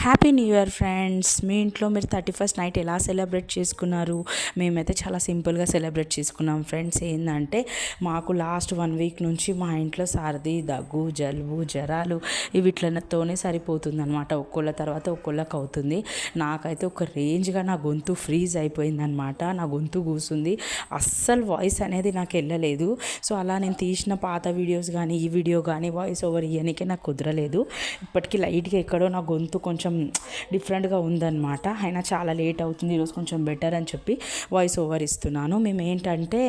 Happy new year friends. మీ ఇంట్లో మీరు 31st నైట్ ఎలా సెలబ్రేట్ చేసుకున్నారు? మేమైతే చాలా సింపుల్గా సెలబ్రేట్ చేసుకున్నాం ఫ్రెండ్స్. ఏంటంటే మాకు లాస్ట్ 1 వీక్ నుంచి మా ఇంట్లో సర్ది, దగ్గు, జలుబు, జ్వరాలు వీటితోనే సరిపోతుందన్నమాట. ఒక్కొక్క తర్వాత ఒక్కొక్కరికి అవుతుంది. నాకైతే ఒక రేంజ్గా నా గొంతు ఫ్రీజ్ అయిపోయిందనమాట. నా గొంతు కూసుంది, అస్సలు వాయిస్ అనేది నాకు వెళ్ళలేదు. సో అలా నేను తీసిన పాత వీడియోస్ కానీ ఈ వీడియో కానీ వాయిస్ ఓవర్ ఇవ్వడానికి నాకు కుదరలేదు. ఇప్పటికీ లైట్గా ఎక్కడో నా గొంతు కొంచెం డిఫరెంట్గా ఉందన్నమాట. అయినా చాలా లేట్ అవుతుంది, ఈరోజు కొంచెం బెటర్ అని చెప్పి వాయిస్ ఓవర్ ఇస్తున్నాను. మేము ఏంటంటే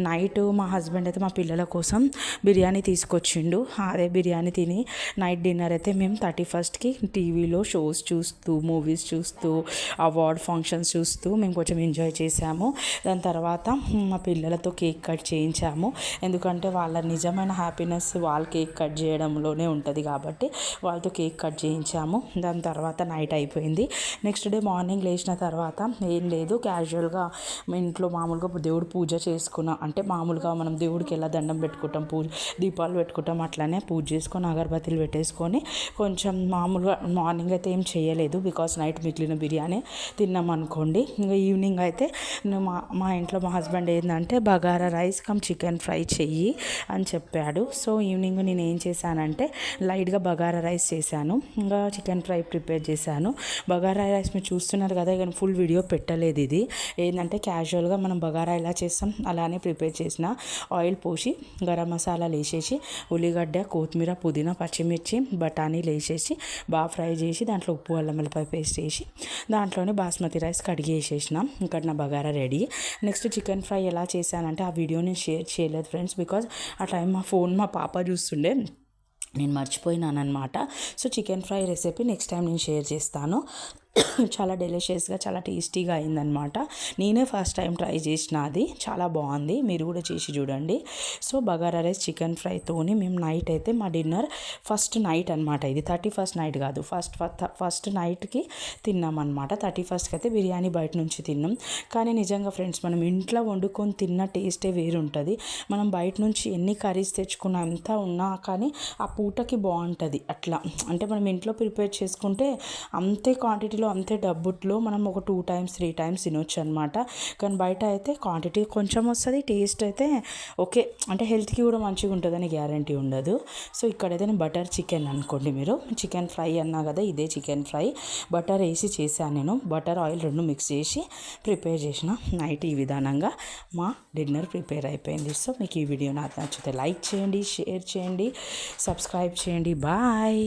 నైట్ మా హస్బెండ్ అయితే మా పిల్లల కోసం బిర్యానీ తీసుకొచ్చిండు. అదే బిర్యానీ తిని నైట్ డిన్నర్ అయితే మేము 31స్ట్కి టీవీలో షోస్ చూస్తూ, మూవీస్ చూస్తూ, అవార్డ్ ఫంక్షన్స్ చూస్తూ మేము కొంచెం ఎంజాయ్ చేసాము. దాని తర్వాత మా పిల్లలతో కేక్ కట్ చేయించాము. ఎందుకంటే వాళ్ళ నిజమైన హ్యాపీనెస్ వాళ్ళు కేక్ కట్ చేయడంలోనే ఉంటుంది కాబట్టి వాళ్ళతో కేక్ కట్ చేయించాము. దాని తర్వాత నైట్ అయిపోయింది. నెక్స్ట్ డే మార్నింగ్ లేచిన తర్వాత ఏం లేదు, క్యాజువల్గా మా ఇంట్లో మామూలుగా దేవుడు పూజ చేసుకున్నాం. అంటే మామూలుగా మనం దేవుడికి ఎలా దండం పెట్టుకుంటాం, దీపాలు పెట్టుకుంటాం, అట్లానే పూజ చేసుకొని అగరబత్తిలు పెట్టేసుకొని కొంచెం మామూలుగా మార్నింగ్ అయితే ఏం చేయలేదు. బికాస్ నైట్ మిగిలిన బిర్యానీ తిన్నాం అనుకోండి. ఇంకా ఈవినింగ్ అయితే మా ఇంట్లో మా హస్బెండ్ ఏంటంటే బగారా రైస్ చికెన్ ఫ్రై చెయ్యి అని చెప్పాడు. సో ఈవినింగ్ నేను ఏం చేశానంటే లైట్గా బగారా రైస్ చేశాను, ఇంకా చికెన్ ఫ్రై ప్రిపేర్ చేశాను. బగారా రైస్ మీరు చూస్తున్నారు కదా, ఇక ఫుల్ వీడియో పెట్టలేదు. ఇది ఏంటంటే క్యాజువల్గా మనం బగారా ఎలా చేస్తాం అలానే ప్రిపేర్ చేసిన. ఆయిల్ పోసి గరం మసాలాలు వేసేసి ఉల్లిగడ్డ, కొత్తిమీర, పుదీనా, పచ్చిమిర్చి, బఠానీలు వేసేసి బాగా ఫ్రై చేసి దాంట్లో ఉప్పు, అల్లం వెల్లిపాయ పేస్ట్ వేసి దాంట్లోనే బాస్మతి రైస్ కడిగి వేసేసినాం. ఇక్కడ నా bagara ready. Next chicken fry ఎలా చేశానంటే ఆ వీడియో నేను షేర్ చేయలేదు ఫ్రెండ్స్, బికాజ్ ఆ టైం మా పాప చూస్తుండే, నేను మర్చిపోయినాను అనమాట. So chicken fry recipe next time నేను షేర్ చేస్తాను. చాలా డెలిషియస్గా, చాలా టేస్టీగా అయిందనమాట. నేనే ఫస్ట్ టైం ట్రై చేసిన, అది చాలా బాగుంది. మీరు కూడా చేసి చూడండి. సో బగారా రైస్ చికెన్ ఫ్రైతోని మేము నైట్ అయితే మా డిన్నర్ ఫస్ట్ నైట్ అనమాట. ఇది 31st నైట్ కాదు, ఫస్ట్ నైట్కి తిన్నామన్నమాట. 31స్ట్కి అయితే బిర్యానీ బయట నుంచి తిన్నాం. కానీ నిజంగా ఫ్రెండ్స్, మనం ఇంట్లో వండుకొని తిన్న టేస్టే వేరుంటుంది. మనం బయట నుంచి ఎన్ని కర్రీస్ తెచ్చుకున్నా ఎంత ఉన్నా కానీ ఆ పూటకి బాగుంటుంది. అట్లా అంటే మనం ఇంట్లో ప్రిపేర్ చేసుకుంటే అంతే క్వాంటిటీలో అంతే డబ్బుట్లో మనం ఒక 2 times 3 times తినొచ్చు అనమాట. కానీ బయట అయితే క్వాంటిటీ కొంచెం వస్తుంది, టేస్ట్ అయితే ఓకే, అంటే హెల్త్కి కూడా మంచిగా ఉంటుందని గ్యారంటీ ఉండదు. సో ఇక్కడైతే నేను బటర్ చికెన్ అనుకోండి, మీరు చికెన్ ఫ్రై అన్నా కదా, ఇదే చికెన్ ఫ్రై. బటర్ వేసి చేశాను నేను. బటర్ ఆయిల్ రెండు మిక్స్ చేసి ప్రిపేర్ చేసిన. నైట్ ఈ విధానంగా మా డిన్నర్ ప్రిపేర్ అయిపోయింది. సో మీకు ఈ వీడియో నాకు నచ్చితే లైక్ చేయండి, షేర్ చేయండి, సబ్స్క్రైబ్ చేయండి. బాయ్.